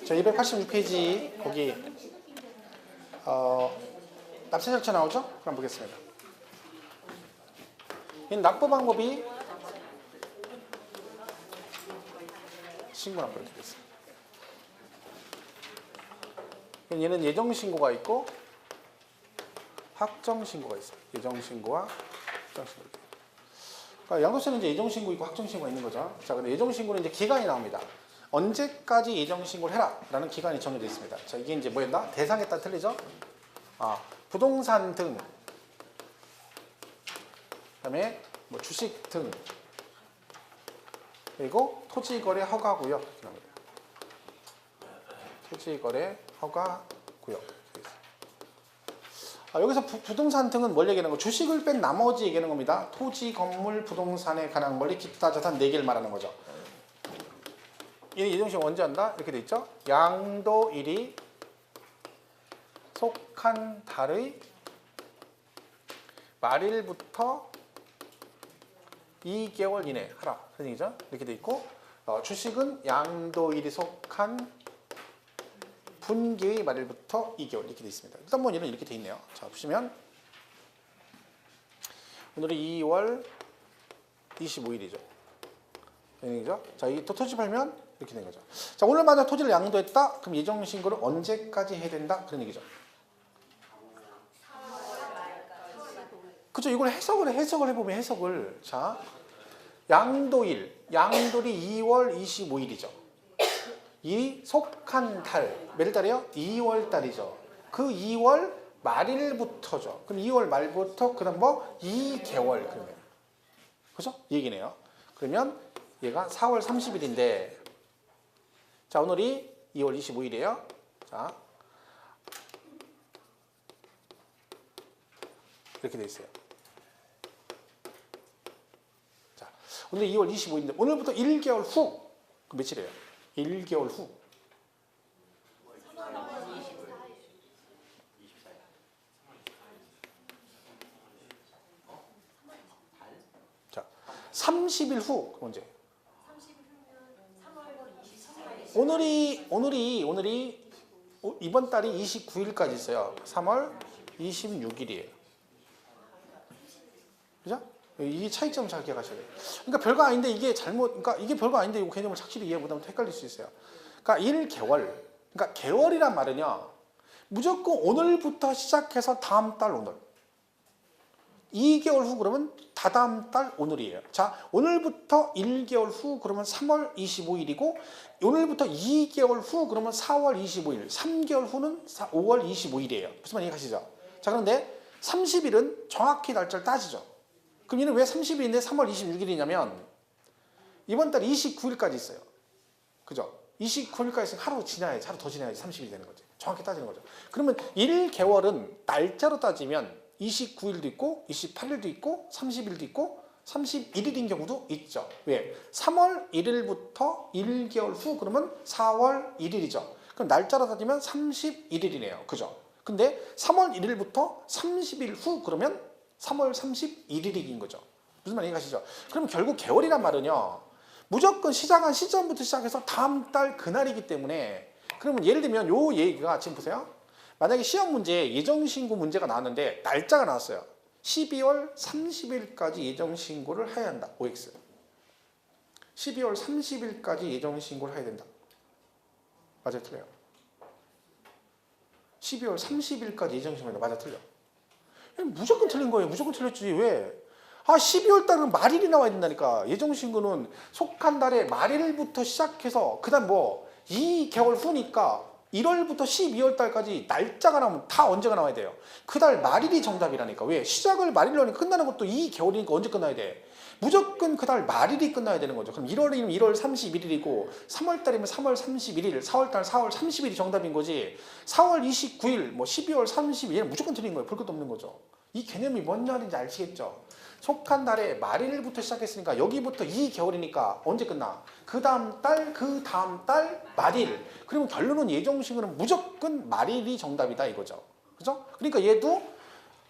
자, 286페이지 거기 납세 절차 나오죠? 그럼 보겠습니다. 이 납부 방법이 신고 납부 이렇게 됐어요. 얘는 예정 신고가 있고 확정 신고가 있어요. 예정 신고와 확정 신고. 그러니까 양도세는 이제 예정 신고 있고 확정 신고가 있는 거죠. 자, 근데 예정 신고는 이제 기간이 나옵니다. 언제까지 예정 신고를 해라라는 기간이 정해져 있습니다. 자, 이게 이제 뭐였나? 대상에 따라 틀리죠? 부동산 등, 그다음에 뭐 주식 등, 그리고 토지거래 허가구역. 토지거래 허가구역. 여기서 부동산 등은 뭘 얘기하는 거? 주식을 뺀 나머지 얘기하는 겁니다. 토지, 건물, 부동산에 관한 권리, 기타 자산 4개를 말하는 거죠. 이 예정식 언제 한다? 이렇게 돼 있죠. 양도일이 속한 달의 말일부터 2개월 이내 하라. 그런 얘기죠. 이렇게 돼 있고, 주식은 양도일이 속한 분기의 말일부터 2개월 이렇게 돼 있습니다. 일단 뭐 얘는 이렇게 돼 있네요. 자, 보시면 오늘이 2월 25일이죠. 얘기죠. 자, 이 토지 팔면 이렇게 된 거죠. 자, 오늘 만약 토지를 양도했다. 그럼 예정 신고를 언제까지 해야 된다? 그런 얘기죠. 그죠? 이걸 해석을 해보면 해석을. 자, 양도일이 2월 25일이죠. 이 속한 달, 몇 달이요? 2월 달이죠. 그 2월 말일부터죠. 그럼 2월 말부터 그다음 뭐 2개월 그러면. 그죠? 이 얘기네요. 그러면 얘가 4월 30일인데 자, 오늘이 2월 25일이에요. 자, 이렇게 돼 있어요. 자, 오늘 2월 25일인데 오늘부터 1개월 후, 그 며칠이에요? 1개월 후. 자, 30일 후 언제? 오늘이 이번 달이 29일까지 있어요. 3월 26일이에요. 그죠? 이 차이점 잘 기억하셔야 돼요. 그러니까 별거 아닌데 이게 그러니까 이게 별거 아닌데 이 개념을 착실히 이해 못하면 헷갈릴 수 있어요. 그러니까 1개월. 그러니까 개월이란 말은요. 무조건 오늘부터 시작해서 다음 달 오늘. 2개월 후 그러면 다다음 달 오늘이에요. 자, 오늘부터 1개월 후 그러면 3월 25일이고 오늘부터 2개월 후 그러면 4월 25일, 3개월 후는 5월 25일이에요. 무슨 말인지 이해가시죠? 자, 그런데 30일은 정확히 날짜를 따지죠. 그럼 얘는 왜 30일인데 3월 26일이냐면 이번 달 29일까지 있어요. 그죠? 29일까지 있으면 하루 더 지나야지 30일이 되는 거지. 정확히 따지는 거죠. 그러면 1개월은 날짜로 따지면 29일도 있고 28일도 있고 30일도 있고 31일인 경우도 있죠. 왜? 3월 1일부터 1개월 후 그러면 4월 1일이죠. 그럼 날짜로 따지면 31일이네요. 그죠? 근데 3월 1일부터 30일 후 그러면 3월 31일인 거죠. 무슨 말인지 가시죠? 그럼 결국 개월이란 말은요. 무조건 시작한 시점부터 시작해서 다음 달 그날이기 때문에 그러면 예를 들면 요 얘기가 지금 보세요. 만약에 시험 문제에 예정신고 문제가 나왔는데 날짜가 나왔어요. 12월 30일까지 예정신고를 해야 한다. OX. 12월 30일까지 예정신고를 해야 된다. 맞아요? 틀려요? 12월 30일까지 예정신고를 맞아? 틀려? 무조건 틀린 거예요. 무조건 틀렸지. 왜? 12월 달은 말일이 나와야 된다니까. 예정신고는 속한 달의 말일부터 시작해서 그 다음 뭐 2개월 후니까 1월부터 12월 달까지 날짜가 나오면 다 언제가 나와야 돼요? 그 달 말일이 정답이라니까. 왜? 시작을 말일로 하니까 끝나는 것도 2개월이니까 언제 끝나야 돼? 무조건 그 달 말일이 끝나야 되는 거죠. 그럼 1월이면 1월 31일이고 3월 달이면 3월 31일, 4월 달 4월 30일이 정답인 거지. 4월 29일, 뭐 12월 30일 무조건 틀린 거예요. 볼 것도 없는 거죠. 이 개념이 뭔 말인지 아시겠죠? 속한 달에 말일부터 시작했으니까 여기부터 2개월이니까 언제 끝나? 그 다음 달 말일. 그러면 결론은 예정신고는 무조건 말일이 정답이다 이거죠. 그죠? 그러니까 얘도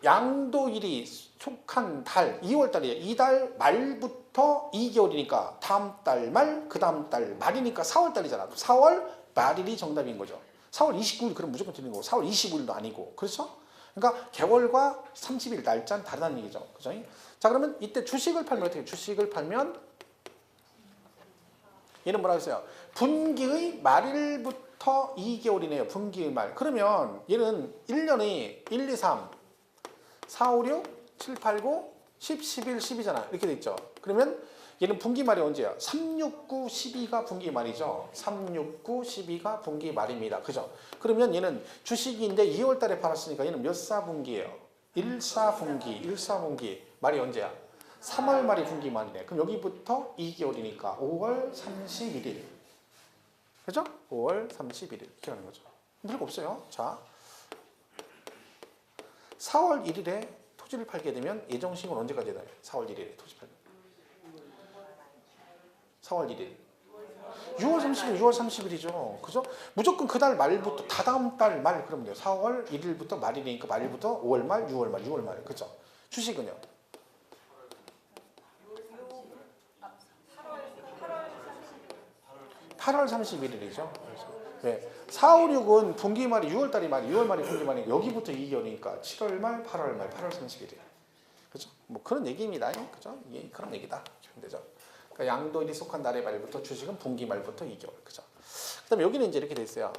양도일이 속한 달 2월 달이에요. 이달 말부터 2개월이니까 다음 달 말, 그 다음 달 말이니까 4월 달이잖아. 4월 말일이 정답인 거죠. 4월 29일 그럼 무조건 틀린 거고 4월 25일도 아니고. 그렇죠? 그러니까 개월과 30일 날짜는 다르다는 얘기죠. 그죠? 자, 그러면 이때 주식을 팔면 어떻게 해요? 주식을 팔면 얘는 뭐라고 했어요? 분기의 말일부터 2개월이네요. 분기의 말. 그러면 얘는 1년이 1, 2, 3, 4, 5, 6, 7, 8, 9, 10, 11, 12잖아. 이렇게 돼 있죠. 그러면 얘는 분기 말이 언제야? 3, 6, 9, 12가 분기 말이죠. 3, 6, 9, 12가 분기 말입니다. 그죠? 그러면 얘는 주식인데 2월 달에 팔았으니까 얘는 몇 사분기예요? 1, 4분기. 1, 4분기. 말이 언제야? 3월 말이 분기 말이네. 그럼 여기부터 2개월이니까 5월 31일. 그죠? 5월 31일. 이렇게 하는 거죠. 별거 없어요. 자, 4월 1일에 토지를 팔게 되면 예정시행은 언제까지 되나요? 4월 1일에 토지 팔면. 4월 1일. 6월 30일, 6월 30일이죠. 그죠? 무조건 그달 말부터, 다다음 달 말, 그러면 돼요. 4월 1일부터 말이니까 말부터 5월 말, 6월 말, 6월 말. 그죠? 주식은요? 8월 31일이죠. 네. 4, 5, 6은 분기 말이 6월 달이 말이 6월 말이 분기 말이 여기부터 2개월이니까 7월 말, 8월 말, 8월 31일. 그죠? 뭐 그런 얘기입니다. 그죠? 예, 그런 얘기다. 되죠? 그러니까 양도일이 속한 날의 말부터 주식은 분기 말부터 2개월. 그죠? 그다음에 여기는 이제 이렇게 돼 있어요.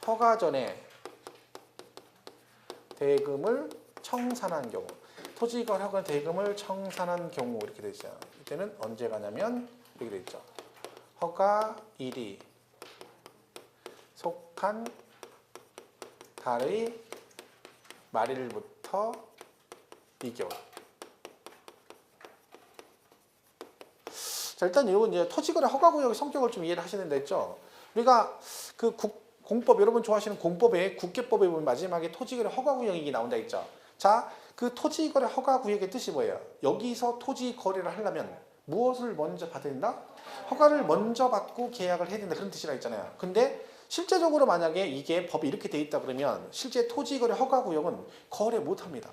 허가 전에 대금을 청산한 경우, 토지거래 허가 대금을 청산한 경우 이렇게 돼 있어요. 이때는 언제 가냐면 이렇게 돼 있죠. 허가일이 속한 달의 말일부터 2개월. 자, 일단 이건 이제 토지거래 허가구역의 성격을 좀 이해를 하시는 데 있죠. 우리가 그 공법, 여러분 좋아하시는 공법에 국계법에 보면 마지막에 토지거래 허가구역이 나온다 있죠. 자, 그 토지거래 허가구역의 뜻이 뭐예요? 여기서 토지 거래를 하려면 무엇을 먼저 받아야 된다? 허가를 먼저 받고 계약을 해야 된다. 그런 뜻이라 했잖아요. 근데 실제적으로 만약에 이게 법이 이렇게 돼 있다 그러면 실제 토지거래 허가구역은 거래 못합니다.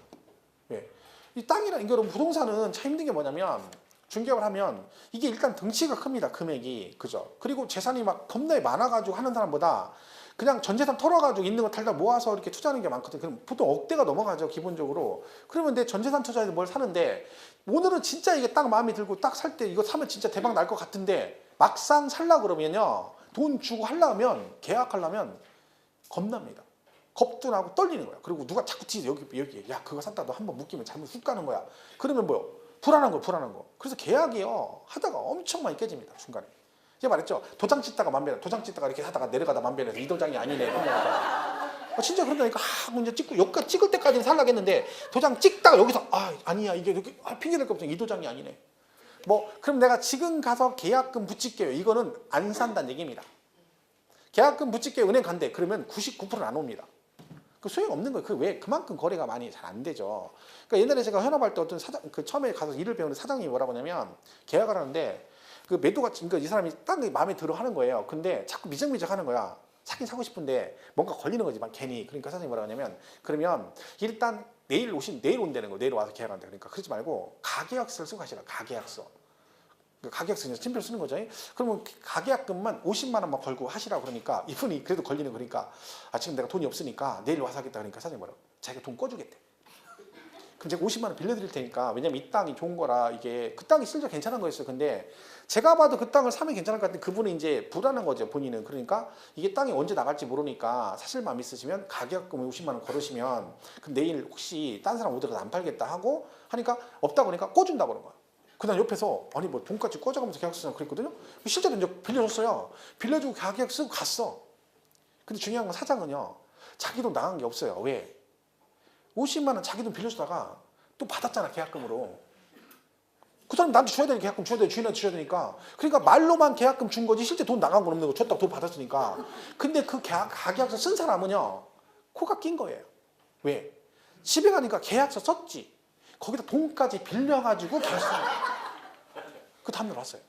왜? 이 땅이랑 이게 여러분 부동산은 참 힘든 게 뭐냐면 중개업을 하면 이게 일단 덩치가 큽니다. 금액이. 그죠? 그리고 재산이 막 겁나게 많아가지고 하는 사람보다 그냥 전 재산 털어가지고 있는 거 탈다 모아서 이렇게 투자하는 게 많거든요. 그럼 보통 억대가 넘어가죠. 기본적으로. 그러면 내 전 재산 투자해서 뭘 사는데 오늘은 진짜 이게 딱 마음에 들고 딱 살 때 이거 사면 진짜 대박 날 것 같은데 막상 살라 그러면요. 돈 주고 하려면 계약하려면 겁납니다. 겁도 나고 떨리는 거야. 그리고 누가 자꾸 뒤에서 여기 야 그거 샀다 너 한번 묶이면 잘못 훅 가는 거야. 그러면 뭐요? 불안한 거. 그래서 계약이요. 하다가 엄청 많이 깨집니다. 중간에. 제가 말했죠. 도장 찍다가 만배나 도장 찍다가 이렇게 하다가 내려가다 만배나 이 도장이 아니네. 진짜 그런다니까 문제 찍고 여기까지 찍을 때까지는 살라겠는데 도장 찍다가 여기서 아니야 이게 이렇게 핑계 댈 거 없잖아. 이 도장이 아니네. 뭐 그럼 내가 지금 가서 계약금 붙일게요. 이거는 안 산다는 얘기입니다. 계약금 붙일게요. 은행 간대. 그러면 99%는 안 옵니다. 그 소용 없는 거예요. 왜 그만큼 거래가 많이 잘 안 되죠. 그러니까 옛날에 제가 현업할 때 어떤 사장 그 처음에 가서 일을 배우는데 사장님이 뭐라고 하냐면 계약을 하는데 그 매도가 그러니까 이 사람이 땅이 마음에 들어 하는 거예요. 근데 자꾸 미적미적 하는 거야. 사긴 사고 싶은데 뭔가 걸리는 거지만 괜히. 그러니까 사장님이 뭐라고 하냐면 그러면 일단 내일 온다는 거. 내일 와서 계약한다. 그러니까 그러지 말고 가계약서를 쓰고 가시라. 가계약서. 가계약서 친필 쓰는 거죠. 그러면 가계약금만 50만 원만 걸고 하시라고 그러니까 이분이 그래도 걸리는 거니까 지금 내가 돈이 없으니까 내일 와서 하겠다 그러니까 사장님 뭐라고? 자기가 돈 꺼주겠대. 그럼 제가 50만 원 빌려드릴 테니까 왜냐면 이 땅이 좋은 거라 이게 그 땅이 실제 괜찮은 거였어요. 근데 제가 봐도 그 땅을 사면 괜찮을 것 같은데 그분이 이제 불안한 거죠. 본인은. 그러니까 이게 땅이 언제 나갈지 모르니까 사실 마음 있으시면 가계약금 50만 원 걸으시면 그럼 내일 혹시 딴 사람 오더라도 안 팔겠다 하고 하니까 없다 보니까 꺼준다 그런 거야. 그다음 옆에서 아니 뭐 돈까지 꺼져가면서 계약 쓰자고 그랬거든요. 실제로 이제 빌려줬어요. 빌려주고 가계약 쓰고 갔어. 근데 중요한 건 사장은요. 자기 돈 나간 게 없어요. 왜? 50만 원 자기 돈 빌려주다가 또 받았잖아. 계약금으로. 그 사람 나한테 줘야 되는 계약금 줘야 돼. 주인한테 줘야 되니까. 그러니까 말로만 계약금 준 거지 실제 돈 나간 건 없는 거. 줬다고 돈 받았으니까. 근데 그 가계약서 쓴 사람은요. 코가 낀 거예요. 왜? 집에 가니까 계약서 썼지. 거기다 돈까지 빌려가지고 계약서 그 다음날 왔어요.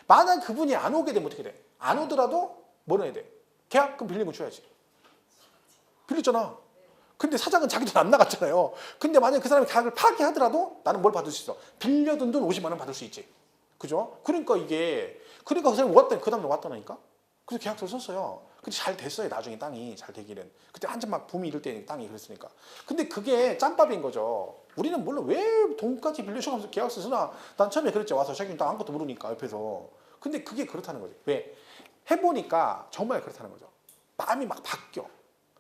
만약 그분이 안 오게 되면 어떻게 돼? 안 오더라도 뭐 해야 돼? 계약금 빌린 거 줘야지. 빌렸잖아. 근데 사장은 자기 돈 안 나갔잖아요. 근데 만약 그 사람이 계약을 파기하더라도 나는 뭘 받을 수 있어? 빌려둔 돈 50만 원 받을 수 있지. 그죠? 그러니까 이게 그러니까 그 사람이 왔더니 그 다음에 왔다니까. 그래서 계약서를 썼어요. 근데 잘 됐어요. 나중에 땅이 잘 되기는. 그때 한참 막 붐이 이럴 때 땅이 그랬으니까. 근데 그게 짬밥인 거죠. 우리는 물론 왜 돈까지 빌려주면서 계약서 쓰나? 난 처음에 그랬죠. 와서 자기는 땅 아무것도 모르니까 옆에서. 근데 그게 그렇다는 거지. 왜? 해보니까 정말 그렇다는 거죠. 마음이 막 바뀌어.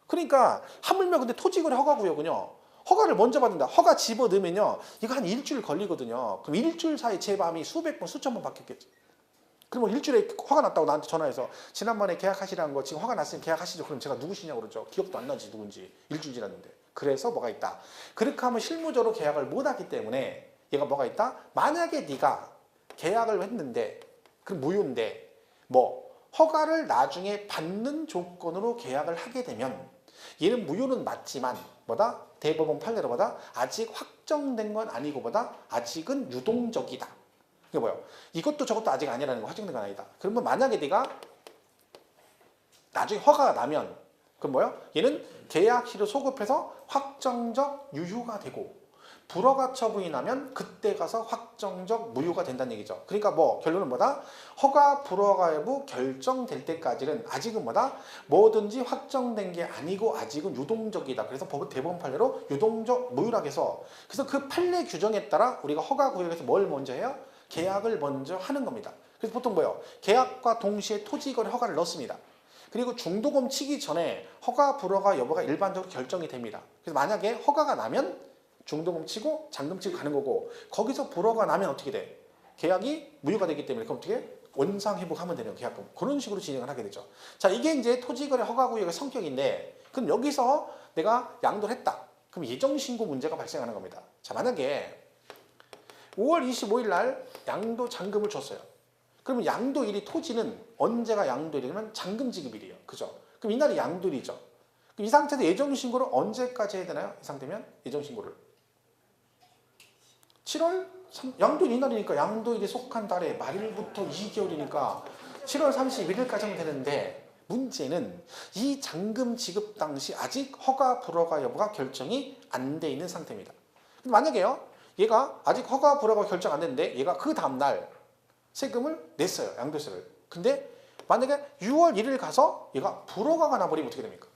그러니까 하물며 근데 토지거래 허가구역은요. 허가를 먼저 받는다. 허가 집어 넣으면요. 이거 한 일주일 걸리거든요. 그럼 일주일 사이에 제 마음이 수백 번, 수천 번 바뀌었겠지. 그러면 일주일에 허가 났다고 나한테 전화해서 지난번에 계약하시라는 거 지금 허가 났으니 계약하시죠. 그럼 제가 누구시냐고 그러죠. 기억도 안 나지 누군지. 일주일 지났는데. 그래서 뭐가 있다. 그렇게 하면 실무적으로 계약을 못 하기 때문에 얘가 뭐가 있다. 만약에 네가 계약을 했는데 그럼 무효인데 뭐 허가를 나중에 받는 조건으로 계약을 하게 되면 얘는 무효는 맞지만 뭐다? 대법원 판례로 보다 아직 확정된 건 아니고 보다 아직은 유동적이다. 이게 뭐예요? 이것도 저것도 아직 아니라는 거 확정된 건 아니다. 그러면 만약에 네가 나중에 허가가 나면 그럼 뭐예요? 얘는 계약시를 소급해서 확정적 유효가 되고 불허가 처분이 나면 그때 가서 확정적 무효가 된다는 얘기죠. 그러니까 뭐 결론은 뭐다? 허가 불허가 여부 결정될 때까지는 아직은 뭐다? 뭐든지 확정된 게 아니고 아직은 유동적이다. 그래서 대법원 판례로 유동적 무효라고 해서 그래서 그 판례 규정에 따라 우리가 허가 구역에서 뭘 먼저 해요? 계약을 먼저 하는 겁니다. 그래서 보통 뭐예요? 계약과 동시에 토지거래 허가를 넣습니다. 그리고 중도금 치기 전에 허가 불허가 여부가 일반적으로 결정이 됩니다. 그래서 만약에 허가가 나면 중도금 치고 잔금 치고 가는 거고 거기서 불허가 나면 어떻게 돼? 계약이 무효가 되기 때문에 그럼 어떻게? 원상회복하면 되는 계약금. 그런 식으로 진행을 하게 되죠. 자, 이게 이제 토지거래 허가구역의 성격인데 그럼 여기서 내가 양도를 했다. 그럼 예정신고 문제가 발생하는 겁니다. 자, 만약에 5월 25일 날 양도 잔금을 줬어요. 그러면 양도일이 토지는 언제가 양도일이냐면 잔금 지급일이에요. 그죠? 그럼 이날이 양도일이죠. 그럼 이 상태에서 예정신고를 언제까지 해야 되나요? 이 상태면 예정신고를 7월 양도일 이날이니까 양도일이 속한 달에 말일부터 2개월이니까 7월 31일까지 하면 되는데 문제는 이 잔금 지급 당시 아직 허가 불허가 여부가 결정이 안 돼 있는 상태입니다. 근데 만약에요. 얘가 아직 허가 불허가 결정 안 됐는데 얘가 그 다음날 세금을 냈어요. 양도세를. 근데 만약에 6월 1일 가서 얘가 불허가가 나버리면 어떻게 됩니까?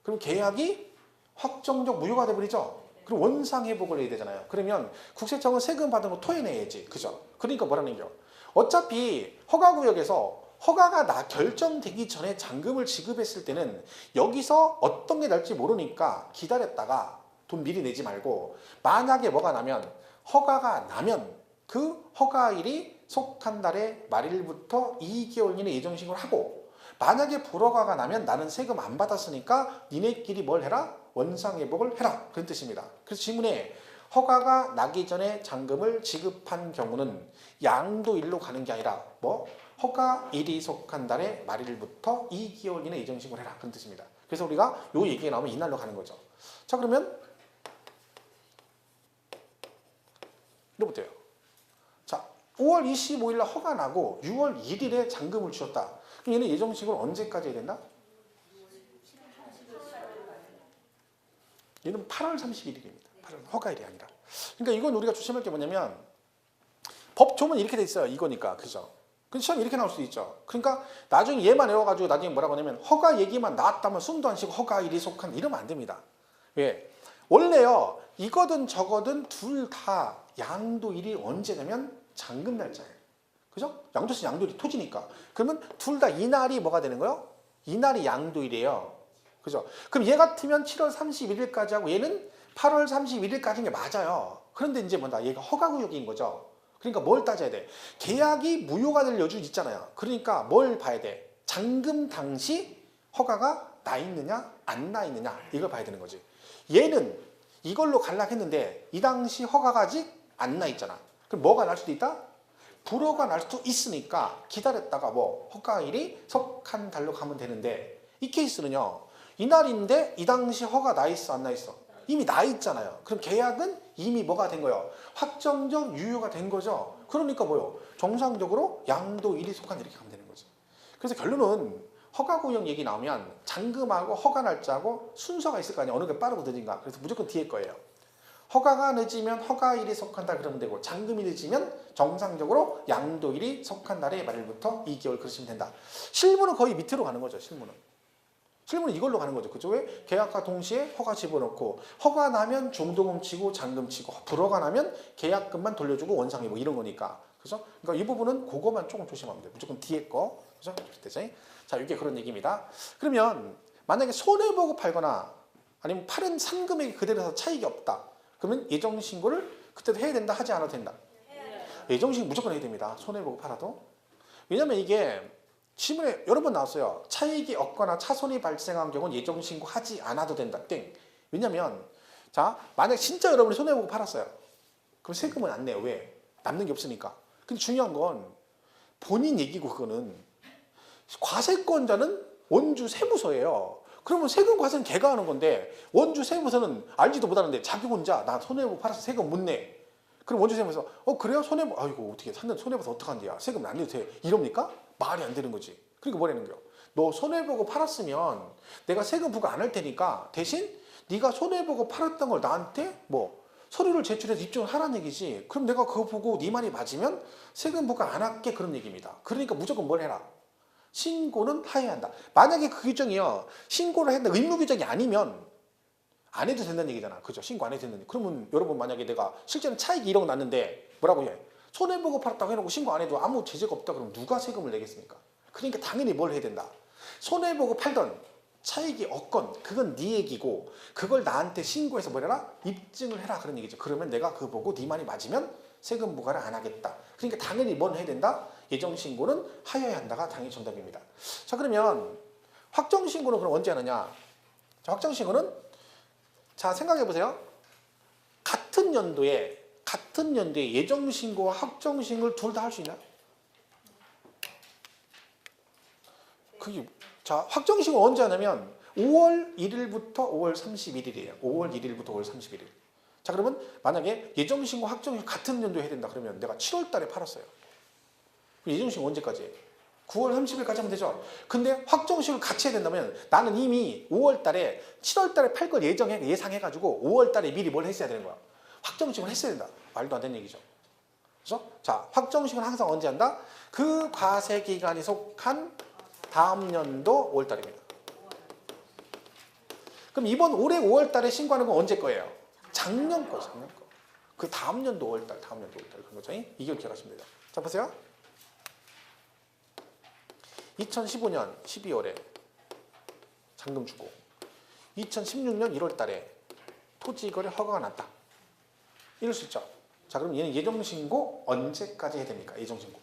그럼 계약이 확정적 무효가 돼버리죠. 그럼 원상회복을 해야 되잖아요. 그러면 국세청은 세금 받은 거 토해내야지. 그죠? 그러니까 뭐라는 얘기요? 어차피 허가구역에서 허가가 결정되기 전에 잔금을 지급했을 때는 여기서 어떤 게 날지 모르니까 기다렸다가 돈 미리 내지 말고 만약에 뭐가 나면 허가가 나면 그 허가일이 속한 달의 말일부터 2개월 이내 예정신고를 하고 만약에 불허가가 나면 나는 세금 안 받았으니까 니네끼리 뭘 해라? 원상회복을 해라. 그런 뜻입니다. 그래서 지문에 허가가 나기 전에 잔금을 지급한 경우는 양도일로 가는 게 아니라 뭐 허가일이 속한 달의 말일부터 2개월 이내 예정신고를 해라. 그런 뜻입니다. 그래서 우리가 요 얘기가 나오면 이날로 가는 거죠. 자, 그러면 이렇부터요. 자, 5월 25일 날 허가 나고 6월 1일에 잔금을 주셨다. 그럼 얘는 예정신고를 언제까지 해야 된다? 얘는 8월 31일입니다. 8월 허가일이 아니라. 그러니까 이건 우리가 조심할 게 뭐냐면 법조문 이렇게 돼 있어요. 이거니까. 그죠? 근데 시험 이렇게 나올 수도 있죠. 그러니까 나중에 얘만 외워가지고 나중에 뭐라고 하냐면 허가 얘기만 나왔다면 숨도 안 쉬고 허가일이 속한 이러면 안 됩니다. 왜? 원래요. 이거든 저거든 둘 다 양도일이 언제냐면 잔금 날짜예요. 그죠? 양도세 양도일이 토지니까. 그러면 둘 다 이날이 뭐가 되는 거예요? 이날이 양도일이에요. 그죠? 그럼 얘 같으면 7월 31일까지 하고 얘는 8월 31일까지인 게 맞아요. 그런데 이제 뭐다? 얘가 허가구역인 거죠. 그러니까 뭘 따져야 돼? 계약이 무효가 될 여주 있잖아요. 그러니까 뭘 봐야 돼? 잔금 당시 허가가 나 있느냐 안 나 있느냐 이걸 봐야 되는 거지. 얘는 이걸로 갈락했는데 이 당시 허가가 아직 안 나 있잖아. 그럼 뭐가 날 수도 있다? 불허가 날 수도 있으니까 기다렸다가 뭐 허가일이 속한 달로 가면 되는데 이 케이스는요. 이날인데 이 당시 허가 나 있어 안 나 있어? 이미 나 있잖아요. 그럼 계약은 이미 뭐가 된 거예요? 확정적 유효가 된 거죠. 그러니까 뭐요? 정상적으로 양도일이 속한 이렇게 가면 되는 거죠. 그래서 결론은 허가구역 얘기 나오면 잔금하고 허가 날짜하고 순서가 있을 거 아니에요. 어느 게 빠르고 느린가. 그래서 무조건 뒤에 거예요. 허가가 늦으면 허가일이 속한다 그러면 되고 잔금이 늦으면 정상적으로 양도일이 속한 날의 말일부터 2개월 그러시면 된다. 실무는 거의 밑으로 가는 거죠. 실무는 이걸로 가는 거죠. 그죠? 왜? 계약과 동시에 허가 집어넣고 허가 나면 중도금 치고 잔금 치고 불허가 나면 계약금만 돌려주고 원상이 뭐 이런 거니까. 그죠? 그러니까 이 부분은 그거만 조금 조심하면 돼요. 무조건 뒤에 거. 그죠? 되죠? 자, 이게 그런 얘기입니다. 그러면 만약에 손해보고 팔거나 아니면 팔은 산금액이 그대로서 차익이 없다. 그러면 예정신고를 그때도 해야 된다 하지 않아도 된다. 예정신고 무조건 해야 됩니다. 손해보고 팔아도. 왜냐면 이게 지문에 여러 번 나왔어요. 차익이 없거나 차손이 발생한 경우는 예정신고 하지 않아도 된다. 땡. 왜냐면 자 만약 진짜 여러분이 손해보고 팔았어요. 그럼 세금은 안 내요. 왜? 남는 게 없으니까. 근데 중요한 건 본인 얘기고 그거는 과세권자는 원주 세무서예요. 그러면 세금 과세는 걔가 하는 건데 원주 세무서는 알지도 못하는데 자기 혼자 나 손해보고 팔아서 세금 못 내. 그럼 원주 세무서 그래요? 손해보 아이고 어떻게 샀는데 손해봐서 어떡한데야. 세금 안 내도 돼. 이럽니까? 말이 안 되는 거지. 그러니까 뭐라는 거예요? 너 손해보고 팔았으면 내가 세금 부과 안 할 테니까 대신 네가 손해보고 팔았던 걸 나한테 뭐 서류를 제출해서 입증을 하라는 얘기지. 그럼 내가 그거 보고 네 말이 맞으면 세금 부과 안 할게 그런 얘기입니다. 그러니까 무조건 뭘 해라? 신고는 하여야 한다. 만약에 그 규정이요. 신고를 했는데 의무 규정이 아니면 안 해도 된다는 얘기잖아. 그죠? 신고 안 해도 된다는 얘기. 그러면 여러분 만약에 내가 실제는 차익이 1억 났는데 뭐라고 해? 손해보고 팔았다고 해놓고 신고 안 해도 아무 제재가 없다 그러면 누가 세금을 내겠습니까? 그러니까 당연히 뭘 해야 된다. 손해보고 팔던 차익이 없건 그건 네 얘기고 그걸 나한테 신고해서 뭐래라? 입증을 해라 그런 얘기죠. 그러면 내가 그거 보고 네 말이 맞으면 세금 부과를 안 하겠다. 그러니까 당연히 뭘 해야 된다? 예정신고는 하여야 한다가 당연히 정답입니다. 자 그러면 확정신고는 그럼 언제 하느냐? 자, 확정신고는 자 생각해보세요. 같은 연도에 예정신고와 확정신고를 둘 다 할 수 있나요? 그게 자 확정신고 언제 하냐면 5월 1일부터 5월 31일이에요. 5월 1일부터 5월 31일. 자 그러면 만약에 예정신고 확정신고 같은 연도에 해야 된다 그러면 내가 7월 달에 팔았어요. 예정신고 언제까지? 9월 30일까지 하면 되죠. 근데 확정신고를 같이 해야 된다면 나는 이미 5월 달에 7월 달에 팔 걸 예상해가지고 5월 달에 미리 뭘 했어야 되는 거야. 확정신고를 했어야 된다. 말도 안 되는 얘기죠. 그렇죠? 자, 확정신고는 항상 언제 한다? 그 과세 기간이 속한 다음 연도 5월 달입니다. 그럼 이번 올해 5월 달에 신고하는 건 언제 거예요? 작년 거. 그 다음 연도 5월 달 그런 거죠. 이걸 기억하시면 돼요. 자, 보세요. 2015년 12월에 잔금 주고 2016년 1월 달에 토지거래 허가가 났다. 이럴 수 있죠. 자, 그럼 얘는 예정신고 언제까지 해야 됩니까? 예정신고.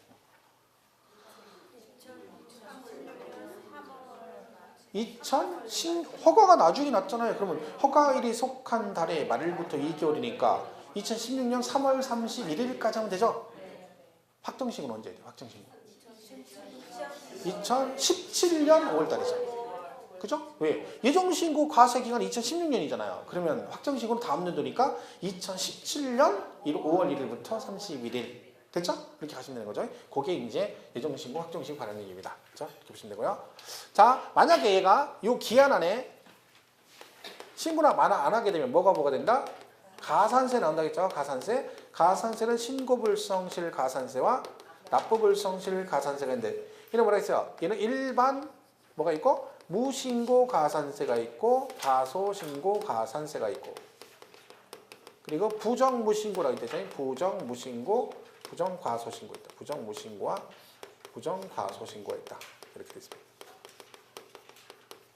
허가가 나중에 났잖아요. 그러면 허가일이 속한 달의 말일부터 2개월이니까 2016년 3월 31일까지 하면 되죠? 확정신고는 언제 해야 돼요? 확정신고. 2017년 5월 달이죠. 그죠? 왜? 예정신고 과세기간이 2016년이잖아요. 그러면 확정신고는 다음 연도니까 2017년 5월 1일부터 31일. 됐죠? 그렇게 가시면 되는 거죠. 그게 이제 예정신고, 확정신고 관련 얘기입니다. 그죠? 이렇게 보시면 되고요. 자, 만약에 얘가 이 기한 안에 신고를 안 하게 되면 뭐가 된다? 가산세 나온다겠죠? 가산세. 가산세는 신고불성실 가산세와 납부불성실 가산세가 있는데 얘는 뭐라 했어요? 얘는 일반 뭐가 있고 무신고 가산세가 있고 과소신고 가산세가 있고 그리고 부정무신고라고 있죠. 부정무신고, 부정과소신고 있다. 부정무신고와 부정과소신고가 있다. 이렇게 되어 있습니다.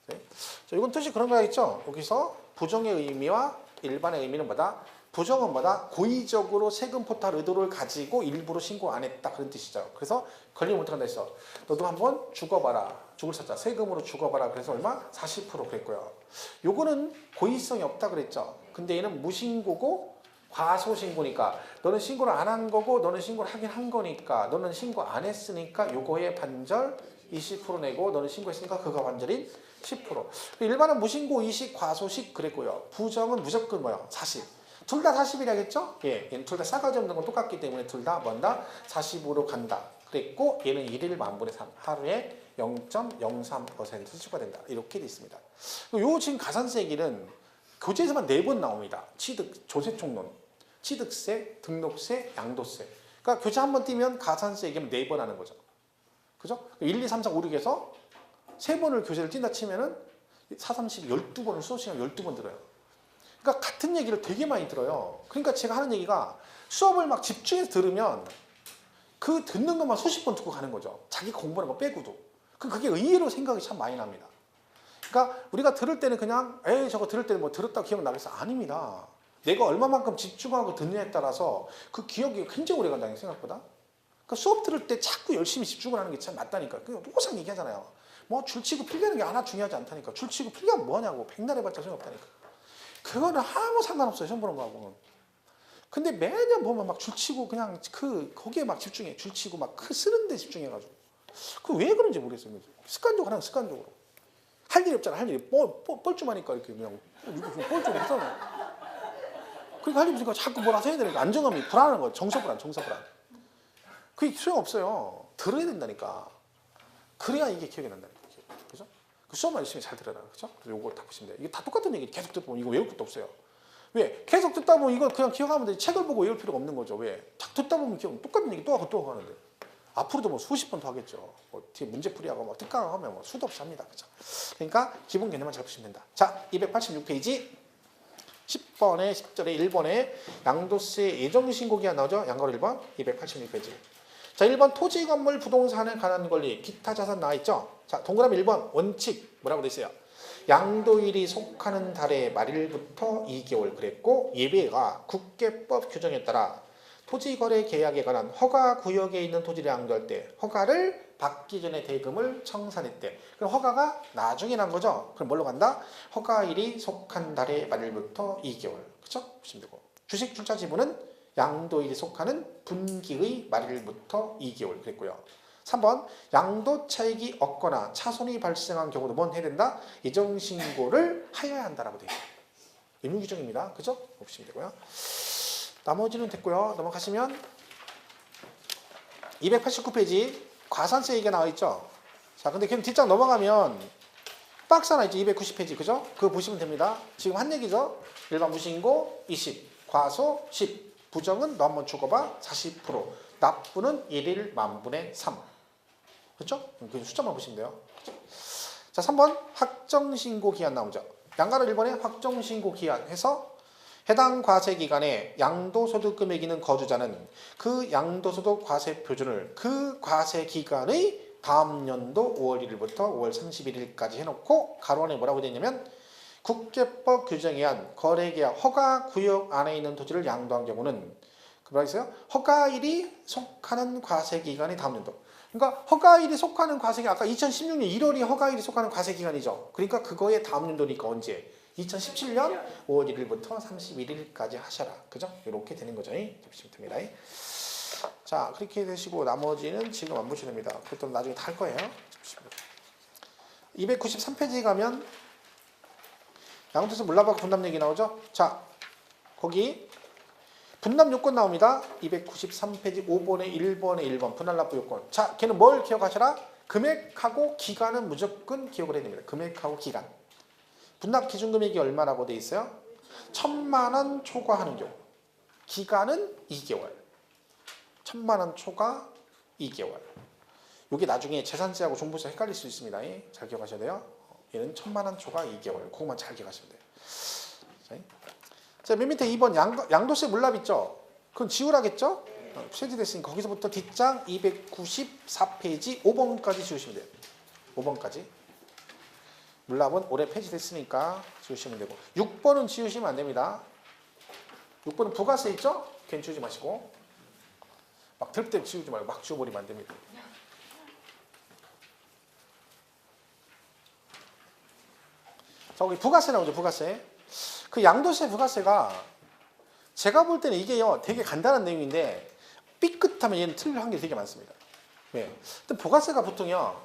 네. 자, 이건 뜻이 그런 거 있죠. 여기서 부정의 의미와 일반의 의미는 뭐다? 부정은 뭐다? 고의적으로 세금 포탈 의도를 가지고 일부러 신고 안 했다. 그런 뜻이죠. 그래서 걸리면 어떡한다 했어? 너도 한번 죽어봐라. 죽을 샀자 세금으로 죽어봐라. 그래서 얼마? 40% 그랬고요. 요거는 고의성이 없다 그랬죠. 근데 얘는 무신고고 과소신고니까 너는 신고를 안 한 거고 너는 신고를 하긴 한 거니까 너는 신고 안 했으니까 요거의 반절 20% 내고 너는 신고했으니까 그거 반절인 10%. 일반은 무신고 20, 과소식 그랬고요. 부정은 무조건 뭐요? 40. 둘 다 40이라겠죠? 예, 얘는 둘 다 싸가지 없는 건 똑같기 때문에 둘 다 뭔다? 40으로 간다. 그랬고 얘는 1일 만분의 3. 하루에 0.03% 추가된다. 이렇게 돼 있습니다. 요 지금 가산세 얘기는 교재에서만 4번 나옵니다. 취득, 조세총론, 취득세, 등록세, 양도세. 그러니까 교재 한 번 띄면 가산세 얘기하면 4번 하는 거죠. 그죠? 1, 2, 3, 4, 5, 6에서 3번을 교재를 띈다 치면은 4, 3, 10, 12번을 수업 시간 12번 들어요. 그러니까 같은 얘기를 되게 많이 들어요. 그러니까 제가 하는 얘기가 수업을 막 집중해서 들으면 그 듣는 것만 수십 번 듣고 가는 거죠. 자기 공부하는 거 빼고도. 그게 의외로 생각이 참 많이 납니다. 그러니까 우리가 들을 때는 그냥 에이 저거 들을 때는 뭐 들었다고 기억나겠어? 아닙니다. 내가 얼마만큼 집중하고 듣느냐에 따라서 그 기억이 굉장히 오래 간다는 생각보다. 그러니까 수업 들을 때 자꾸 열심히 집중을 하는 게 참 맞다니까. 그냥 항상 얘기하잖아요. 뭐 줄치고 필기하는 게 하나 중요하지 않다니까. 줄치고 필기하면 뭐냐고. 백날 해봤자 소용없다니까. 그거는 아무 상관없어요. 시험 보는 거하고는. 근데 매년 보면 막 줄치고 그냥 거기에 막 집중해. 줄치고 막 쓰는 데 집중해가지고. 그 왜 그런지 모르겠어요. 습관적으로 하는 습관적으로. 할 일이 없잖아. 할 일이. 뻘쭘하니까 이렇게 그냥 뻘쭘해서. 그러니까 할 일이 없으니까 자꾸 뭐라서 해야 되니까 안정감이 불안한 거예요. 정서불안. 그게 소용없어요. 들어야 된다니까. 그래야 이게 기억이 난다니까. 그죠? 그 수업만 열심히 잘 들어라. 그죠? 그래서 요거 다 보시면 돼요. 이게 다 똑같은 얘기 계속 듣다 보면 이거 외울 것도 없어요. 왜? 계속 듣다 보면 이거 그냥 기억하면 되지. 책을 보고 외울 필요가 없는 거죠. 왜? 딱 듣다 보면 똑같은 얘기 또 하고 하는데. 앞으로도 뭐 수십 번 더 하겠죠. 뭐 뒤에 문제풀이하고 뭐 특강을 하면 뭐 수도 없이 합니다. 그죠? 그러니까 기본 개념만 잘 보시면 된다. 자, 286페이지 10번에 10절에 1번에 양도세 예정신고기한 나오죠? 양가로 1번 286페이지. 자, 1번 토지, 건물, 부동산에 관한 권리, 기타 자산 나와 있죠? 자, 동그라미 1번 원칙 뭐라고 돼 있어요? 양도일이 속하는 달의 말일부터 2개월 그랬고 예외가 국계법 규정에 따라 토지거래 계약에 관한 허가구역에 있는 토지를 양도할 때 허가를 받기 전에 대금을 청산했대. 그럼 허가가 나중에 난 거죠? 그럼 뭘로 간다? 허가일이 속한 달의 말일부터 2개월. 그쵸? 보시면 되고. 주식 출자 지분은 양도일이 속하는 분기의 말일부터 2개월 그랬고요. 3번 양도 차익이 없거나 차손이 발생한 경우도 뭔 해야 된다? 예정신고를 하여야 한다라고 되어 있어요. 의무규정입니다. 그죠? 보시면 되고요. 나머지는 됐고요. 넘어가시면 289페이지 과산세 얘기가 나와 있죠. 자, 근데 그냥 뒷장 넘어가면 박스 하나 있죠. 290페이지 그죠? 그거 보시면 됩니다. 지금 한 얘기죠. 일반 무신고 20, 과소 10, 부정은 너 한번 죽어봐 40%, 납부는 1일 만분의 3. 그렇죠? 그 숫자만 보시면 돼요. 그렇죠? 자, 3번 확정신고 기한 나오죠. 양가로 1번에 확정신고 기한 해서 해당 과세 기간에 양도소득 금액이 있는 거주자는 그 양도소득 과세 표준을 그 과세 기간의 다음 연도 5월 1일부터 5월 31일까지 해놓고 가로 안에 뭐라고 되어 있냐면 국계법 규정에 의한 거래계약 허가구역 안에 있는 토지를 양도한 경우는 뭐라 있어요? 허가일이 속하는 과세 기간이 다음 연도. 그러니까 허가일이 속하는 과세기 아까 2016년 1월이 허가일이 속하는 과세 기간이죠. 그러니까 그거의 다음 연도니까 언제? 2017년 5월 1일부터 31일까지 하셔라. 그죠? 이렇게 되는 거죠. 보시면 됩니다. 자, 그렇게 되시고 나머지는 지금 안 보셔도 됩니다. 그것도 나중에 다 할 거예요. 293페이지 가면 양도세 물납하고 분납 얘기 나오죠? 자, 거기 분납 요건 나옵니다. 293페이지 5번에 1번 분할납부 요건. 자, 걔는 뭘 기억하셔라? 금액하고 기간은 무조건 기억을 해야 됩니다. 금액하고 기간. 분납 기준금액이 얼마라고 돼 있어요? 1,000만 원 초과하는 경우. 기간은 2개월. 1,000만 원 초과 2개월. 이게 나중에 재산세하고 종부세 헷갈릴 수 있습니다. 잘 기억하셔야 돼요. 얘는 1,000만 원 초과 2개월. 그것만 잘 기억하시면 돼요. 자, 맨 밑에 2번 양도세 물납 있죠? 그건 지우라겠죠? 폐지됐으니까 거기서부터 뒷장 294페이지 5번까지 지우시면 돼요. 5번까지. 물납은 올해 폐지됐으니까 지우시면 되고 6번은 지우시면 안 됩니다. 6번은 부가세 있죠? 괜히 지우지 마시고 막 들 때 지우지 말고 막 지워버리면 안 됩니다. 자, 거기 부가세 나오죠. 부가세. 그 양도세 부가세가 제가 볼 때는 이게요 되게 간단한 내용인데 삐끗하면 얘는 틀릴 확률이 되게 많습니다. 왜? 근데 부가세가 보통요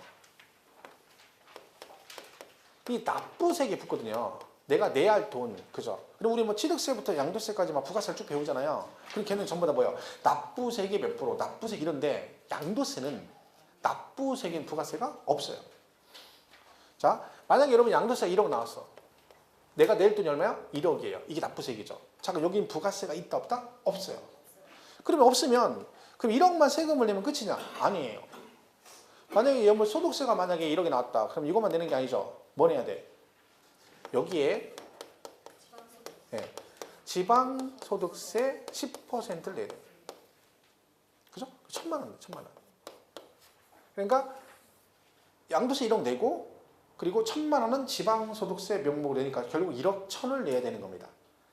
이 납부세에 붙거든요. 내가 내야 할 돈, 그죠? 그리고 우리 뭐 취득세부터 양도세까지 막 부가세를 쭉 배우잖아요. 그럼 걔는 전부 다 뭐예요? 납부세계 몇 프로, 납부세 이런데 양도세는 납부세계는 부가세가 없어요. 자, 만약에 여러분 양도세가 1억 나왔어. 내가 낼 돈이 얼마야? 1억이에요. 이게 납부세액이죠. 자, 그럼 여긴 부가세가 있다 없다? 없어요. 그러면 없으면 그럼 1억만 세금을 내면 끝이냐? 아니에요. 만약에 연물 소득세가 만약에 1억이 나왔다. 그럼 이것만 내는 게 아니죠. 뭐 내야 돼? 여기에 네, 지방소득세 10%를 내야 돼. 그죠? 1,000만 원, 1,000만 원. 그러니까 양도세 1억 내고 그리고 1,000만 원은 지방소득세 명목으로 내니까 결국 1억 1,000을 내야 되는 겁니다.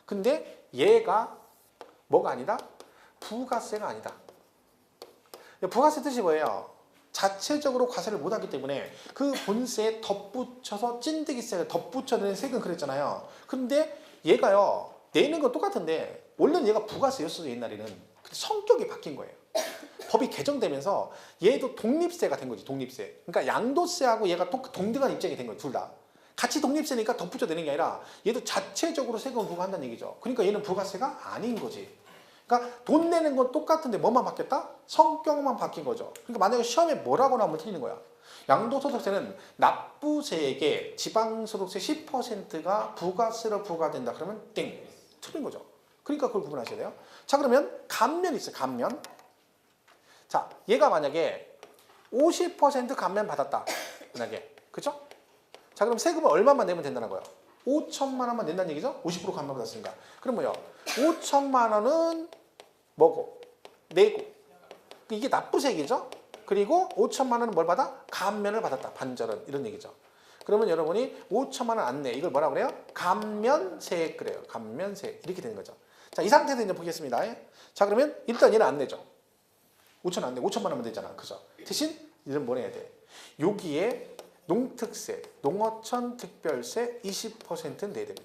근데 얘가 뭐가 아니다? 부가세가 아니다. 부가세 뜻이 뭐예요? 자체적으로 과세를 못하기 때문에 그 본세에 덧붙여서 찐득이세를 덧붙여내는 세금 그랬잖아요. 근데 얘가요 내는 건 똑같은데 원래는 얘가 부가세였어요. 옛날에는. 근데 성격이 바뀐 거예요. 법이 개정되면서 얘도 독립세가 된 거지. 독립세. 그러니까 양도세하고 얘가 동등한 입장이 된 거예요. 둘 다. 같이 독립세니까 덧붙여 내는 게 아니라 얘도 자체적으로 세금을 부과한다는 얘기죠. 그러니까 얘는 부가세가 아닌 거지. 그러니까 돈 내는 건 똑같은데 뭐만 바뀌었다? 성격만 바뀐 거죠. 그러니까 만약에 시험에 뭐라고 나오면 틀리는 거야. 양도소득세는 납부세액의 지방소득세 10%가 부가세로 부과된다. 그러면 땡. 틀린 거죠. 그러니까 그걸 구분하셔야 돼요. 자, 그러면 감면이 있어요. 감면. 자, 얘가 만약에 50% 감면 받았다. 만약에. 그죠? 자, 그럼 세금을 얼마만 내면 된다는 거예요? 5천만 원만 낸다는 얘기죠? 50% 감면 받았으니까. 그럼 뭐요? 5천만 원은 뭐고? 내고. 이게 납부세액이죠? 그리고 5천만 원은 뭘 받아? 감면을 받았다. 반절은. 이런 얘기죠. 그러면 여러분이 5천만 원 안 내. 이걸 뭐라 그래요? 감면세액 그래요. 감면세액. 이렇게 되는 거죠. 자, 이 상태에서 이제 보겠습니다. 자, 그러면 일단 얘는 안 내죠. 5천 안 내. 5천만 원만 되잖아. 그죠? 대신 얘는 뭐 내야 돼? 여기에 농특세, 농어촌 특별세 20%는 내야 됩니다.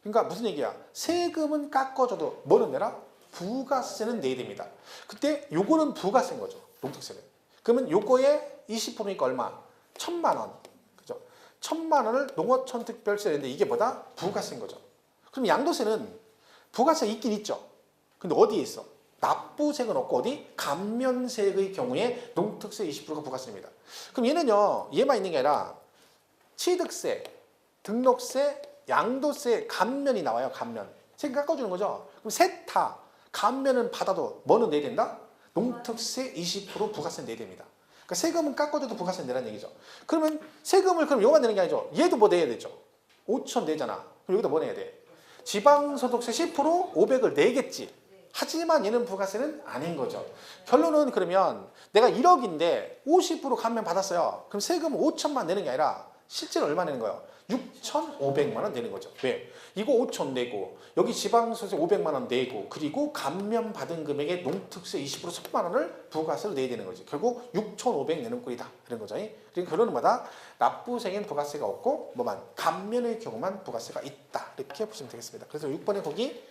그러니까 무슨 얘기야? 세금은 깎아줘도 뭐는 내라? 부가세는 내야 됩니다. 그때 요거는 부가세인 거죠. 농특세는. 그러면 요거에 20%니까 얼마? 1,000만 원. 그죠? 1,000만 원을 농어촌 특별세 내는데 이게 뭐다? 부가세인 거죠. 그럼 양도세는 부가세가 있긴 있죠. 근데 어디에 있어? 납부세액은 없고 어디? 감면세액의 경우에 농특세 20%가 부가세입니다. 그럼 얘는요. 얘만 있는 게 아니라 취득세, 등록세, 양도세, 감면이 나와요. 감면. 세금 깎아주는 거죠. 그럼 셋 다 감면은 받아도 뭐는 내야 된다? 농특세 20% 부가세 내야 됩니다. 그러니까 세금은 깎아줘도 부가세 내라는 얘기죠. 그러면 세금을 그럼 요만 내는 게 아니죠. 얘도 뭐 내야 되죠. 5천 내잖아. 그럼 여기다 뭐 내야 돼? 지방소득세 10% 500을 내겠지. 하지만 얘는 부가세는 아닌 거죠. 결론은 그러면 내가 1억인데 50% 감면 받았어요. 그럼 세금은 5천만 내는 게 아니라 실제로 얼마 내는 거예요? 6,500만 원 내는 거죠. 왜? 이거 5천 내고 여기 지방소득세 500만 원 내고 그리고 감면 받은 금액의 농특세 20% 1,000만 원을 부가세로 내야 되는 거지. 결국 6,500 내는 꼴이다. 이런 거죠. 그러니까 결론마다 납부세액은 부가세가 없고 뭐만 감면의 경우만 부가세가 있다. 이렇게 보시면 되겠습니다. 그래서 6번에 거기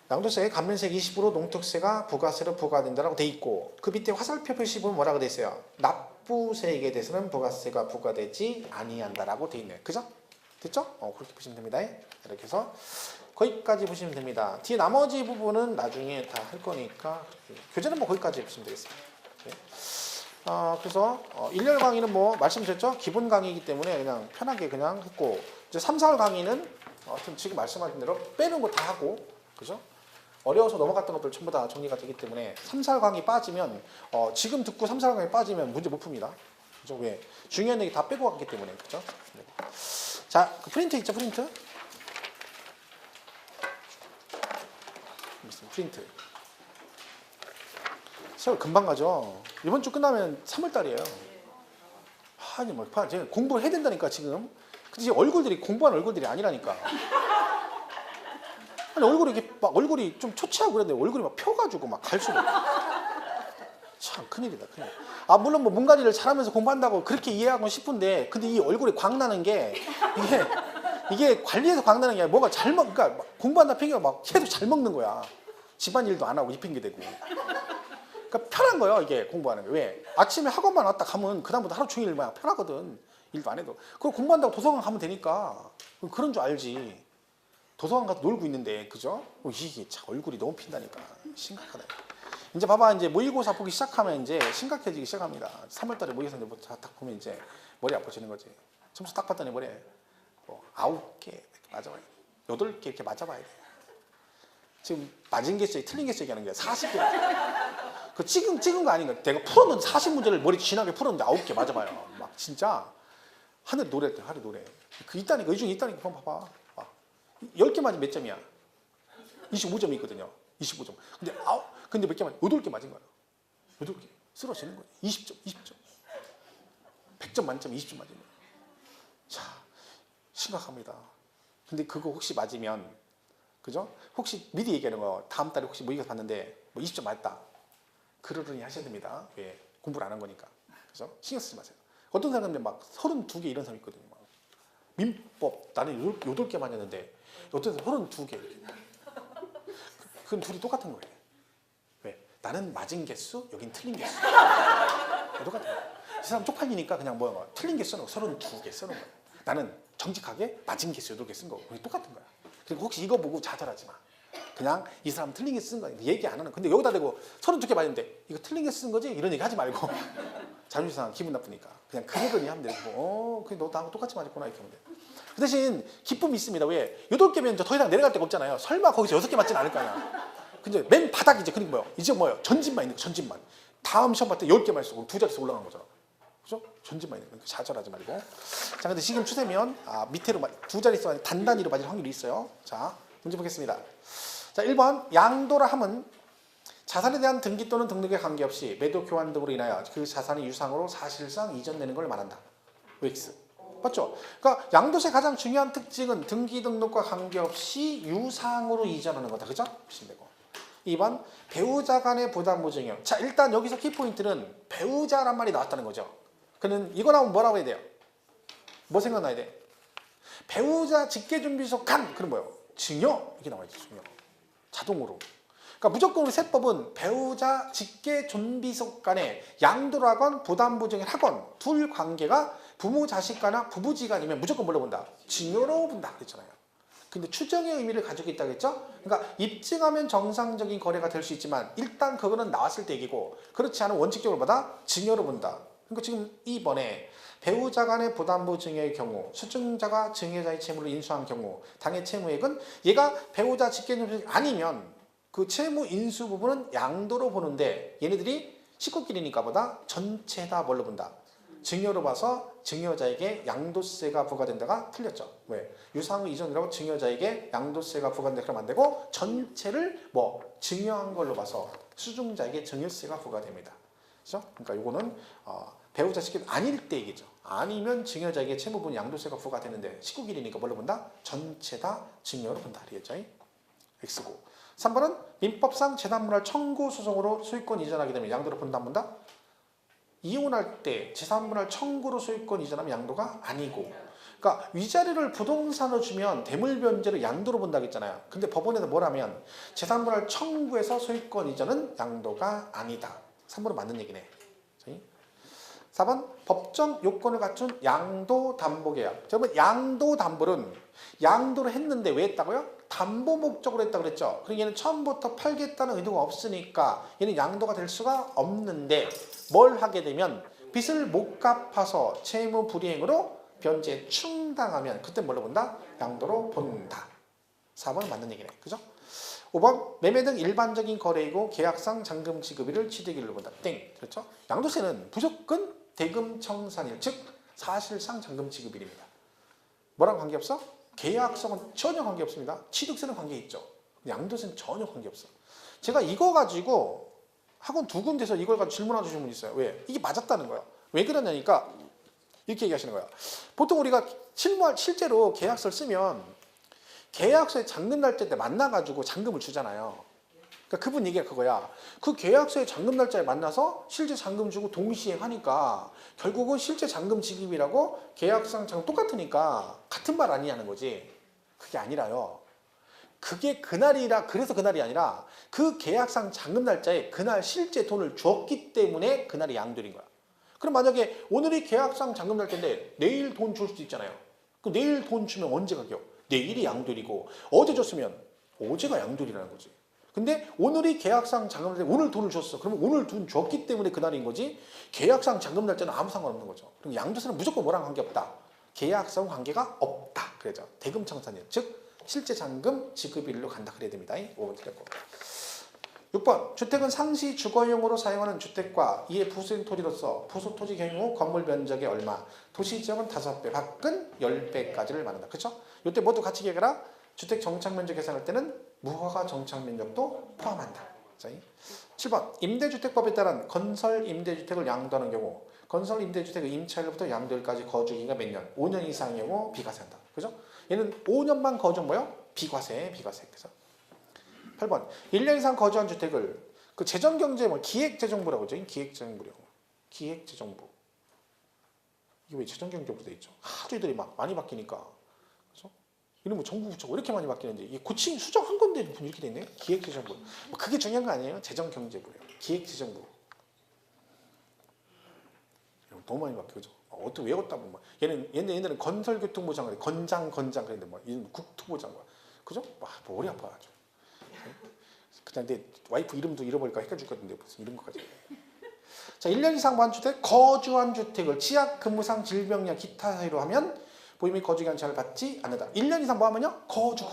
양도세 감면세액 20% 농특세가 부가세로 부과된다라고 돼 있고 그 밑에 화살표 표시 보면 뭐라고 돼 있어요? 납부세액에 대해서는 부가세가 부과되지 아니한다라고 돼 있네요. 그죠? 됐죠? 그렇게 보시면 됩니다. 이렇게 해서 거기까지 보시면 됩니다. 뒤에 나머지 부분은 나중에 다 할 거니까 교재는 뭐 거기까지 보시면 되겠습니다. 네. 그래서 1열 강의는 뭐 말씀드렸죠? 기본 강의이기 때문에 그냥 편하게 그냥 했고 이제 3, 4월 강의는 지금 말씀하신 대로 빼는 거 다 하고 그죠? 어려워서 넘어갔던 것들 전부 다 정리가 되기 때문에 3, 4월 강의 빠지면 지금 듣고 3, 4월 강의 빠지면 문제 못 풉니다. 그죠? 왜? 중요한 얘기 다 빼고 갔기 때문에 그죠? 네. 자, 그 프린트 있죠? 프린트? 프린트. 세월 금방 가죠. 이번 주 끝나면 3월 달이에요. 아니 뭐 제가 공부를 해야 된다니까 지금. 근데 지금 얼굴들이 공부하는 얼굴들이 아니라니까. 아니 얼굴이 이렇게 막 얼굴이 좀 초췌하고 그랬는데 얼굴이 막 펴가지고 막 갈수록 참 큰일이다 큰일. 물론 뭐 문가리를 잘하면서 공부한다고 그렇게 이해하고 싶은데 근데 이 얼굴이 광나는 게 이게 관리해서 광나는 게 아니라 뭐가 잘 그러니까 공부한다 핑계가 막 계속 잘 먹는 거야. 집안일도 안 하고 이 핑계 대고. 그러니까 편한 거예요 이게 공부하는 게. 왜? 아침에 학원만 왔다 가면 그다음부터 하루 종일 막 편하거든. 일도 안 해도. 그거 공부한다고 도서관 가면 되니까 그런 줄 알지. 도서관 가서 놀고 있는데 그죠? 이게 참 얼굴이 너무 핀다니까. 심각하다. 이제 봐봐 이제 모의고사 보기 시작하면 이제 심각해지기 시작합니다. 3월달에 모의고사 이제 딱 보면 이제 머리 아파지는 거지. 점수 딱 봤더니 머리에 9개 이렇게 맞아봐야 돼. 8개 이렇게 맞아봐야 돼. 지금 맞은 개수, 틀린 개수 얘기하는 게 40개. 그 찍은 거 아닌가? 내가 풀었는데 40문제를 머리 쥐나게 풀었는데 9개 맞아봐요. 막 진짜 하늘 노래했대, 하늘 노래. 그 있다니까, 이 중에 있다니까. 한번 봐봐. 10개 맞으면 몇 점이야? 25점이 있거든요. 25점. 근데 몇 개 맞아? 8개 맞은 거야. 8개. 쓰러지는 거야. 20점, 20점. 100점 만점 20점 맞은 거야. 자, 심각합니다. 근데 그거 혹시 맞으면, 그죠? 혹시 미리 얘기하는 거, 다음 달에 혹시 뭐 이거 봤는데, 뭐 20점 맞다. 그러려니 하셔야 됩니다. 왜? 공부를 안 한 거니까. 그죠? 신경 쓰지 마세요. 어떤 사람들 막 32개 이런 사람 있거든요. 막. 민법, 나는 8개 맞았는데, 어떤 사람 32개. 그건 둘이 똑같은 거예요. 왜? 나는 맞은 개수, 여긴 틀린 개수. 똑같은 거예요. 이 사람 쪽팔리니까 그냥 틀린 개 써놓고 32개 써놓은 거예요. 나는 정직하게 맞은 개수 8개 쓴 거고. 똑같은 거야. 그리고 혹시 이거 보고 좌절하지 마. 그냥 이 사람 틀린 개 쓴 거야. 얘기 안 하는. 근데 여기다 대고 32개 맞는데 이거 틀린 개 쓴 거지? 이런 얘기 하지 말고. 자존심 상하 기분 나쁘니까. 그냥 그러더니 하면 되고, 그래 너 나하고 똑같이 맞았구나 이렇게 하면 돼. 그 대신 기쁨이 있습니다. 왜? 8개면 더 이상 내려갈 데가 없잖아요. 설마 거기서 6개 맞지는 않을 거 아니야. 근데 맨 바닥이지. 그러니까 뭐예요? 이제 뭐예요? 전진만 있는 거, 전진만. 다음 시험 봤을 때 10개만 있어. 그럼 2자릿수 올라간 거잖아. 그죠? 전진만 있는 거. 좌절하지 말고. 자, 근데 지금 추세면 밑으로 2자릿수 아니라 단단히로 맞을 확률이 있어요. 자, 문제 보겠습니다. 자, 1번 양도라 함은 자산에 대한 등기 또는 등록에 관계없이 매도 교환 등으로 인하여 그 자산의 유상으로 사실상 이전되는 걸 말한다. OX. 맞죠? 그러니까 양도세 가장 중요한 특징은 등기 등록과 관계없이 유상으로 이전하는 거다. 그죠? 보시면 되고. 2번 배우자 간의 부담 보증이요. 자, 일단 여기서 키포인트는 배우자란 말이 나왔다는 거죠. 그는 이거 나오면 뭐라고 해야 돼요? 뭐 생각나야 돼? 배우자 직계준비소 간! 그럼 뭐예요? 증여! 이게 나와야지. 증여. 자동으로. 그러니까 무조건 우리 세법은 배우자 직계존비속 간에 양도를 하건 부담보증을 하건 둘 관계가 부모 자식간이나 부부지간이면 무조건 뭘로 본다? 증여로 본다 그랬잖아요. 근데 추정의 의미를 가지고 있다고 했죠? 그러니까 입증하면 정상적인 거래가 될 수 있지만 일단 그거는 나왔을 때 얘기고 그렇지 않으면 원칙적으로 뭐다? 증여로 본다. 그러니까 지금 2번에 배우자 간의 부담보 증여의 경우 수증자가 증여자의 채무를 인수한 경우 당해 채무액은 얘가 배우자 직계존비속이 아니면 그 채무 인수 부분은 양도로 보는데 얘네들이 식구끼리니까 보다 전체 다 뭘로 본다? 증여로 봐서 증여자에게 양도세가 부과된다가 틀렸죠. 왜? 유상의 이전이라고 증여자에게 양도세가 부과된다 그러면 안 되고 전체를 뭐 증여한 걸로 봐서 수증자에게 증여세가 부과됩니다. 그렇죠? 그러니까 요거는 배우자 식구 아닐 때 얘기죠. 아니면 증여자에게 채무 부분 양도세가 부과되는데 식구끼리니까 뭘로 본다? 전체 다 증여로 본다. 알겠죠? X고. 3번은 민법상 재산분할 청구 소송으로 소유권 이전하게 되면 양도로 본다 안 본다? 이혼할 때 재산분할 청구로 소유권 이전하면 양도가 아니고 그러니까 위자료를 부동산으로 주면 대물변제로 양도로 본다고 했잖아요. 근데 법원에서 뭐라면 재산분할 청구에서 소유권 이전은 양도가 아니다. 3번은 맞는 얘기네. 4번 법정 요건을 갖춘 양도담보계약. 여러분 양도담보는 양도를 했는데 왜 했다고요? 담보 목적으로 했다고 그랬죠. 그럼 얘는 처음부터 팔겠다는 의도가 없으니까 얘는 양도가 될 수가 없는데 뭘 하게 되면 빚을 못 갚아서 채무 불이행으로 변제 충당하면 그때 뭘로 본다? 양도로 본다. 4번 맞는 얘기네. 그죠? 5번 매매 등 일반적인 거래이고 계약상 잔금 지급일을 취득일로 본다. 땡. 그렇죠? 양도세는 무조건 대금 청산일 즉 사실상 잔금 지급일입니다. 뭐랑 관계없어? 계약성은 전혀 관계없습니다. 취득세는 관계있죠. 양도세는 전혀 관계없어. 제가 이거 가지고 학원 2군데서 이걸 가지고 질문해 주신 분 있어요. 왜? 이게 맞았다는 거예요. 왜 그러냐니까 이렇게 얘기하시는 거예요. 보통 우리가 실제로 계약서를 쓰면 계약서에 잔금 날짜 때 만나가지고 잔금을 주잖아요. 그러니까 그분 얘기가 그거야. 그 계약서의 잔금 날짜에 만나서 실제 잔금 주고 동시에 하니까 결국은 실제 잔금 지급이라고 계약상 잔금 똑같으니까 같은 말 아니냐는 거지. 그게 아니라요. 그게 그날이라 그래서 그날이 아니라 그 계약상 잔금 날짜에 그날 실제 돈을 줬기 때문에 그날이 양도인 거야. 그럼 만약에 오늘이 계약상 잔금 날짜인데 내일 돈 줄 수도 있잖아요. 그럼 내일 돈 주면 언제 가격? 내일이 양도이고 어제 줬으면 어제가 양도이라는 거지. 근데 오늘이 계약상 잔금 날짜 오늘 돈을 줬어. 그러면 오늘 돈 줬기 때문에 그날인 거지. 계약상 잔금 날짜는 아무 상관없는 거죠. 그럼 양도세는 무조건 뭐랑 관계없다. 계약성 관계가 없다. 그래죠. 대금 청산일. 즉 실제 잔금 지급일로 간다 그래야 됩니다. 5번 틀렸고. 6번 주택은 상시 주거용으로 사용하는 주택과 이에 부수인 토지로서 부수 토지 경우 건물 면적의 얼마, 도시 지역은 5배, 밖은 10배까지를 말한다. 그렇죠? 이때 모두 같이 기억해라. 주택 정착 면적 계산할 때는 무허가 정착 면적도 포함한다. 자, 7번 임대주택법에 따른 건설 임대주택을 양도하는 경우 건설 임대주택의 임차일로부터 양도일까지 거주기가 몇 년? 5년 이상의 경우 비과세한다. 그죠? 얘는 5년만 거주한 뭐요? 비과세. 그래서 8번 1년 이상 거주한 주택을 그 재정경제 뭐 기획재정부라고 하죠. 기획재정부요. 기획재정부. 이게 왜 재정경제부로 돼 있죠? 하도 애들이 막 많이 바뀌니까. 그죠? 이런 뭐 정부 부처가 왜 이렇게 많이 바뀌는지 이게 고침 수정한 건데 이렇게 돼 있네. 기획재정부. 뭐 그게 중요한 거 아니에요? 재정경제부예요. 기획재정부. 너무 많이 바뀌죠. 어떻게 외웠다 보면 얘네는 건설교통부 장관, 건장 그랬는데 뭐 이런 국토부 장관. 그죠? 와, 머리 아파가지고. 그냥 내 와이프 이름도 잃어버릴까 헷갈릴 것 같은데 무슨 이런 것까지. 자, 1년 이상 무한주택 거주한 주택을 치약, 근무상, 질병약, 기타 사유로 하면 보유 및 거주기간 제한을 받지 않는다. 1년 이상 뭐 하면요? 거주.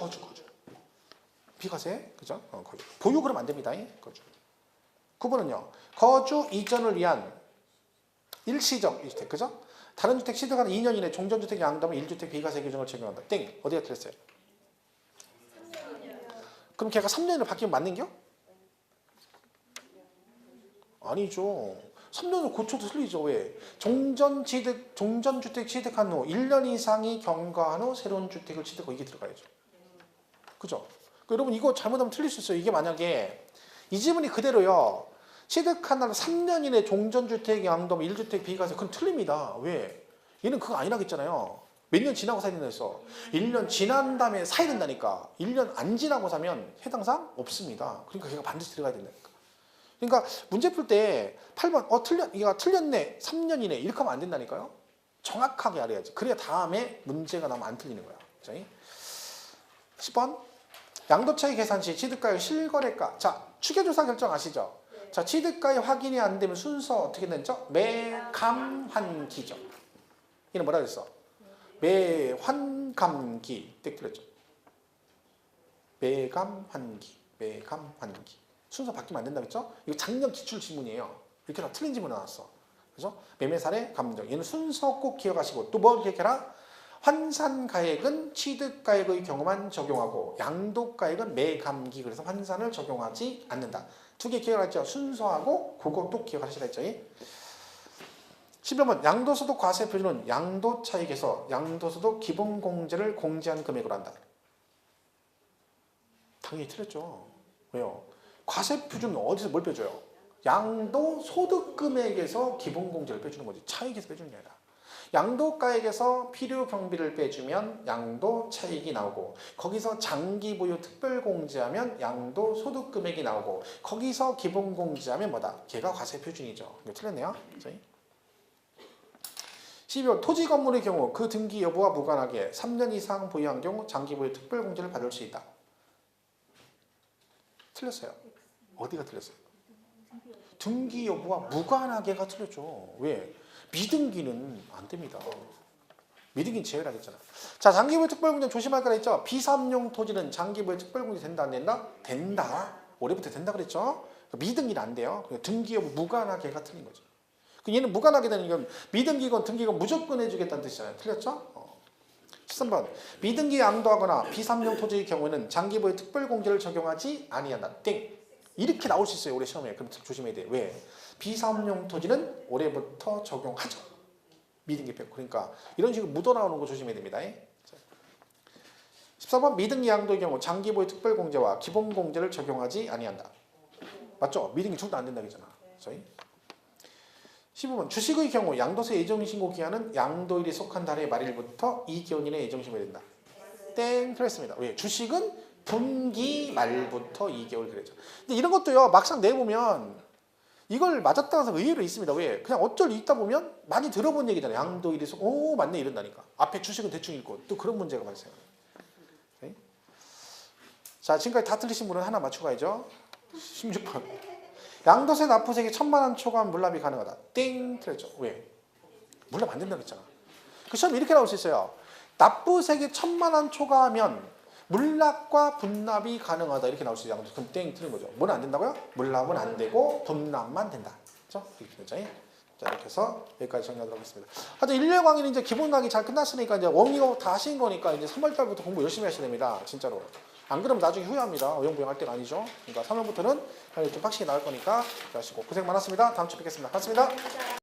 비과세. 그죠? 거주. 보유 그러면 안 됩니다. 거주. 9번은요. 거주 이전을 위한 일시적 주택. 그죠? 다른 주택 시득한 2년 이내 종전주택 양도하면 1주택 비과세 규정을 적용한다. 땡. 어디가 틀렸어요? 그럼 걔가 3년을 바뀌면 맞는겨? 아니죠. 3년을 고쳐도 틀리죠. 왜? 종전주택 취득한 후 1년 이상이 경과한 후 새로운 주택을 취득하고 이게 들어가야죠. 그죠? 여러분 이거 잘못하면 틀릴 수 있어요. 이게 만약에 이 지문이 그대로요. 취득한 날 3년 이내 종전주택 양도하면 1주택 비과세 그건 틀립니다. 왜? 얘는 그거 아니라겠잖아요. 몇 년 지나고 사야 된다 했어. 1년 지난 다음에 사야 된다니까. 1년 안 지나고 사면 해당사항 없습니다. 그러니까 걔가 반드시 들어가야 된다니까. 그러니까 문제 풀 때 8번 얘가 틀렸네. 3년 이내 이렇게 하면 안 된다니까요. 정확하게 알아야지. 그래야 다음에 문제가 나면 안 틀리는 거야. 10번 양도차익 계산 시 취득가의 실거래가. 자, 추계조사 결정 아시죠? 자, 취득가의 확인이 안 되면 순서 어떻게 되죠? 매감환기죠. 얘는 뭐라 그랬어? 매환감기 때 틀렸죠. 매감환기 순서 바뀌면 안 된다 그랬죠? 이거 작년 기출 지문이에요. 이렇게 다 틀린 지문 나왔어. 그죠? 매매사례 감정 얘는 순서 꼭 기억하시고 또 뭘 기억해라? 환산가액은 취득가액의 경우만 적용하고 양도가액은 매감기 그래서 환산을 적용하지 않는다. 두 개 기억하죠? 순서하고 그거 또 기억하시라 했죠. 11번 양도소득 과세 표준은 양도차익에서 양도소득 기본공제를 공제한 금액으로 한다. 당연히 틀렸죠. 왜요? 과세 표준은 어디서 뭘 빼줘요? 양도소득 금액에서 기본공제를 빼주는 거지. 차익에서 빼주는 게 아니라. 양도가액에서 필요경비를 빼주면 양도차익이 나오고 거기서 장기보유 특별공제하면 양도소득 금액이 나오고 거기서 기본공제하면 뭐다? 걔가 과세 표준이죠. 이거 틀렸네요. 12번 토지 건물의 경우 그 등기 여부와 무관하게 3년 이상 보유한 경우 장기보유 특별공제를 받을 수 있다. 틀렸어요. 어디가 틀렸어요? 등기 여부와 무관하게가 틀렸죠. 왜? 미등기는 안 됩니다. 미등기는 제외를 하겠잖아. 자, 장기보유 특별공제는 조심할 거라 했죠. 비삼용 토지는 장기보유 특별공제 된다 안 된다? 된다. 올해부터 된다 그랬죠. 미등기는 안 돼요. 등기 여부 무관하게가 틀린 거죠. 얘는 무관하게 되는 건 미등기건 등기건 무조건 해주겠다는 뜻이잖아요. 틀렸죠? 13번 미등기 양도하거나 비삼용 토지의 경우에는 장기보유 특별공제를 적용하지 아니한다. 땡. 이렇게 나올 수 있어요. 올해 시험에. 그럼 조심해야 돼. 왜? 비삼용 토지는 올해부터 적용하죠. 미등기 빼고. 그러니까 이런 식으로 묻어 나오는 거 조심해야 됩니다. 14번 미등기 양도의 경우 장기보유 특별공제와 기본공제를 적용하지 아니한다. 맞죠? 미등기 둘 다 안 된다 그랬잖아. 15번 주식의 경우 양도세 예정신고 기한은 양도일이 속한 달의 말일부터 2개월 이내에 예정신고해야 된다. 땡 틀렸습니다. 왜? 주식은 분기 말부터 2개월 그랬죠. 근데 이런 것도요 막상 내보면 이걸 맞았다 해서 의외로 있습니다. 왜? 그냥 어쩔 있다 보면 많이 들어본 얘기잖아요. 양도일이 오 맞네 이런다니까. 앞에 주식은 대충 읽고 또 그런 문제가 발생해요. 오케이? 자 지금까지 다 틀리신 분은 하나 맞추고 가야죠. 16번 양도세 납부세액이 1,000만 원 초과하면 물납이 가능하다. 땡 틀렸죠. 왜? 물납 안 된다고 했잖아. 그 시험에 이렇게 나올 수 있어요. 납부세액이 1,000만 원 초과하면 물납과 분납이 가능하다 이렇게 나올 수 있어요. 그럼 땡 틀린 거죠. 뭐는 안 된다고요? 물납은 안 되고 분납만 된다. 그렇죠? 이렇게 되죠. 자, 이렇게 해서 여기까지 정리하도록 하겠습니다. 하여튼 1년 강의는 이제 기본 강의 잘 끝났으니까 이제 워밍업 다 하신 거니까 이제 3월 달부터 공부 열심히 하셔야 됩니다. 진짜로. 안 그러면 나중에 후회합니다. 어영부영 할 때가 아니죠. 그러니까 3월부터는 좀 빡시게 나올 거니까 하시고 고생 많았습니다. 다음 주에 뵙겠습니다. 고맙습니다.